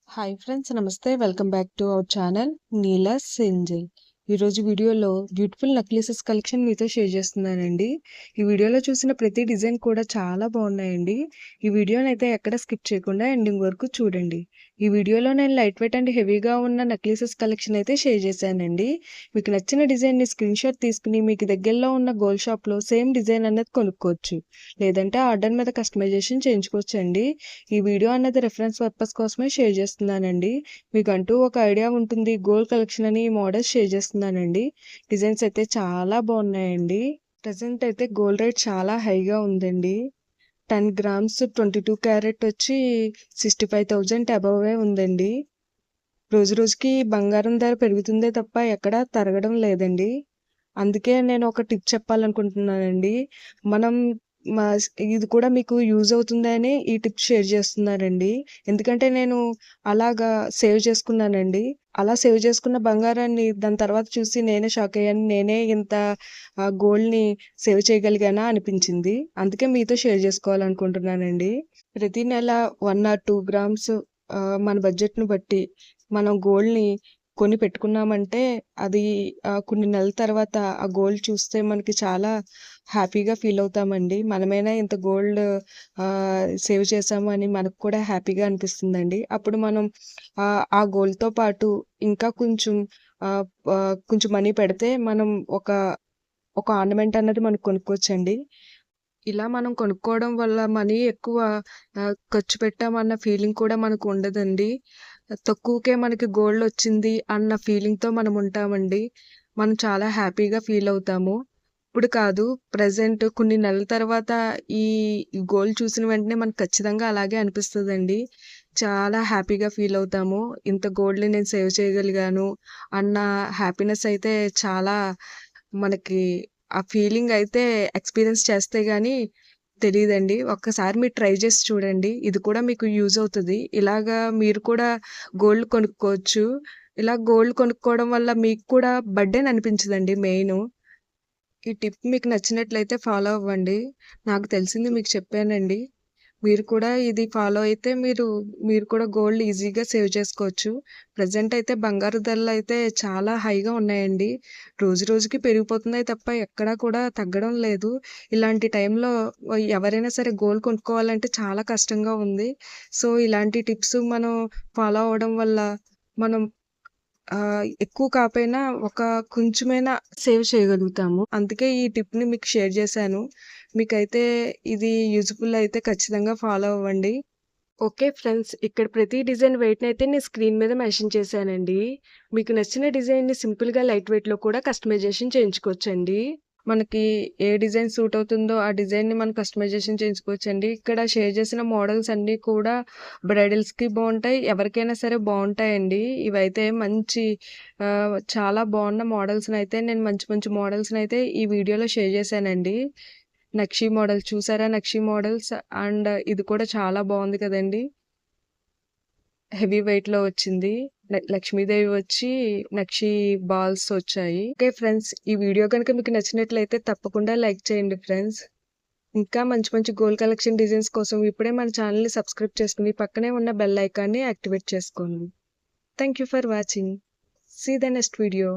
Hi friends, నమస్తే. Welcome back to our channel Neela's Angel. ఈరోజు వీడియోలో బ్యూటిఫుల్ నెక్లెసెస్ కలెక్షన్ మీతో షేర్ చేస్తున్నానండి. ఈ వీడియోలో చూసిన ప్రతి డిజైన్ కూడా చాలా బాగున్నాయండి. ఈ వీడియోని అయితే ఎక్కడ స్కిప్ చేయకుండా ఎండింగ్ వరకు చూడండి. ఈ వీడియోలో నేను లైట్ వెయిట్ అండ్ హెవీగా ఉన్న నెక్లెసెస్ కలెక్షన్ అయితే షేర్ చేశానండి. మీకు నచ్చిన డిజైన్ని స్క్రీన్ షాట్ తీసుకుని మీకు దగ్గరలో ఉన్న గోల్డ్ షాప్లో సేమ్ డిజైన్ అనేది కొనుక్కోవచ్చు, లేదంటే ఆర్డర్ మీద కస్టమైజేషన్ చేయించుకోవచ్చు అండి. ఈ వీడియో అన్నది రెఫరెన్స్ పర్పస్ కోసమే షేర్ చేస్తున్నానండి. మీకంటూ ఒక ఐడియా ఉంటుంది గోల్డ్ కలెక్షన్ అని ఈ మోడల్స్ షేర్ చేస్తున్నానండి. డిజైన్స్ అయితే చాలా బాగున్నాయండి. ప్రజెంట్ అయితే గోల్డ్ రేట్ చాలా హైగా ఉందండి. 10 గ్రామ్స్ 22 క్యారెట్ వచ్చి 65,000 అబవే ఉందండి. రోజు రోజుకి బంగారం ధర పెరుగుతుందే తప్ప ఎక్కడా తరగడం లేదండి. అందుకే నేను ఒక టిప్ చెప్పాలనుకుంటున్నానండి. మనం ఇది కూడా మీకు యూజ్ అవుతుందని ఈ టిప్ షేర్ చేస్తున్నానండి. ఎందుకంటే నేను అలాగా సేవ్ చేసుకున్నానండి. అలా సేవ్ చేసుకున్న బంగారాన్ని దాని తర్వాత చూసి నేనే షాక్ అయ్యాను. నేనే ఇంత గోల్డ్‌ని సేవ్ చేయగలిగానా అనిపించింది. అందుకే మీతో షేర్ చేసుకోవాలనుకుంటున్నానండి. ప్రతి నెల 1 ఆర్ 2 గ్రామ్స్ మన బడ్జెట్‌ని బట్టి మనం గోల్డ్‌ని కొని పెట్టుకున్నామంటే అది కొన్ని నెలల తర్వాత ఆ గోల్డ్ చూస్తే మనకి చాలా హ్యాపీగా ఫీల్ అవుతామండి. మనమైనా ఇంత గోల్డ్ సేవ్ చేసాము అని మనకు కూడా హ్యాపీగా అనిపిస్తుందండి. అప్పుడు మనం ఆ గోల్డ్‌తో పాటు ఇంకా కొంచెం ఆహ్, కొంచెం మనీ పెడితే మనం ఒక ఒక ఆర్నమెంట్ అన్నది మనం కొనుక్కోవచ్చండి. ఇలా మనం కొనుక్కోవడం వల్ల మనీ ఎక్కువ ఖర్చు పెట్టామన్న ఫీలింగ్ కూడా మనకు ఉండదండి. తక్కువకే మనకి గోల్డ్ వచ్చింది అన్న ఫీలింగ్‌తో మనం ఉంటామండి. మనం చాలా హ్యాపీగా ఫీల్ అవుతాము. ఇప్పుడు కాదు, ప్రెజెంట్ కొన్ని నెలల తర్వాత ఈ గోల్డ్ చూసిన వెంటనే మనకు ఖచ్చితంగా అలాగే అనిపిస్తదండి. చాలా హ్యాపీగా ఫీల్ అవుతాము. ఇంత గోల్డ్‌ని నేను సేవ్ చేయగలిగాను అన్న హ్యాపీనెస్ అయితే చాలా మనకి ఆ ఫీలింగ్ అయితే ఎక్స్‌పీరియన్స్ చేస్తే గాని తెలీదండి. ఒక్కసారి మీరు ట్రై చేసి చూడండి. ఇది కూడా మీకు యూజ్ అవుతది. ఇలాగా మీరు కూడా గోల్డ్ కొనుక్కోవచ్చు. ఇలా గోల్డ్ కొనుక్కోవడం వల్ల మీకు కూడా బర్డెన్ అనిపించదండి మెయిను. ఈ టిప్ మీకు నచ్చినట్లయితే ఫాలో అవ్వండి. నాకు తెలిసింది మీకు చెప్పానండి. మీరు కూడా ఇది ఫాలో అయితే మీరు కూడా గోల్డ్ ఈజీగా సేవ్ చేసుకోవచ్చు. ప్రెజెంట్ అయితే బంగారు ధరలైతే చాలా హైగా ఉన్నాయండి. రోజు రోజుకి పెరిగిపోతున్నాయి తప్ప ఎక్కడా కూడా తగ్గడం లేదు. ఇలాంటి టైంలో ఎవరైనా సరే గోల్డ్ కొనుక్కోవాలంటే చాలా కష్టంగా ఉంది. సో, ఇలాంటి టిప్స్ మనం ఫాలో అవ్వడం వల్ల మనం ఎక్కువ కాపోయినా ఒక కొంచెమైనా సేవ్ చేయగలుగుతాము. అందుకే ఈ టిప్‌ని మీకు షేర్ చేశాను. మీకైతే ఇది యూజ్‌ఫుల్ అయితే ఖచ్చితంగా ఫాలో అవ్వండి. ఓకే ఫ్రెండ్స్, ఇక్కడ ప్రతి డిజైన్ వెయిట్‌నైతే నేను స్క్రీన్ మీద మెన్షన్ చేశానండి. మీకు నచ్చిన డిజైన్‌ని సింపుల్‌గా లైట్ వెయిట్‌లో కూడా కస్టమైజేషన్ చేయించుకోవచ్చండి. మనకి ఏ డిజైన్ సూట్ అవుతుందో ఆ డిజైన్‌ని మనం కస్టమైజేషన్ చేయించుకోవచ్చండి. ఇక్కడ షేర్ చేసిన మోడల్స్ అన్నీ కూడా బ్రైడల్స్‌కి బావుంటాయి. ఎవరికైనా సరే బావుంటాయండి. ఇవైతే మంచి చాలా బావున్న మోడల్స్‌నైతే నేను మంచి మంచి మోడల్స్‌నైతే ఈ వీడియోలో షేర్ చేశానండి. నక్షి మోడల్ చూసారా? నక్షి మోడల్స్ అండ్ ఇది కూడా చాలా బావుంది కదండీ! హెవీ వెయిట్‌లో వచ్చింది. లక్ష్మీదేవి వచ్చి నక్షి బాల్స్ వచ్చాయి. ఓకే ఫ్రెండ్స్, ఈ వీడియో గనుక మీకు నచ్చినట్లయితే తప్పకుండా లైక్ చేయండి ఫ్రెండ్స్. ఇంకా మంచి మంచి గోల్డ్ కలెక్షన్ డిజైన్స్ కోసం ఇప్పుడే మన ఛానెల్‌ని సబ్స్క్రైబ్ చేసుకొని పక్కనే ఉన్న బెల్ ఐకాన్‌ని యాక్టివేట్ చేసుకోండి. Thank you for watching. See the next video.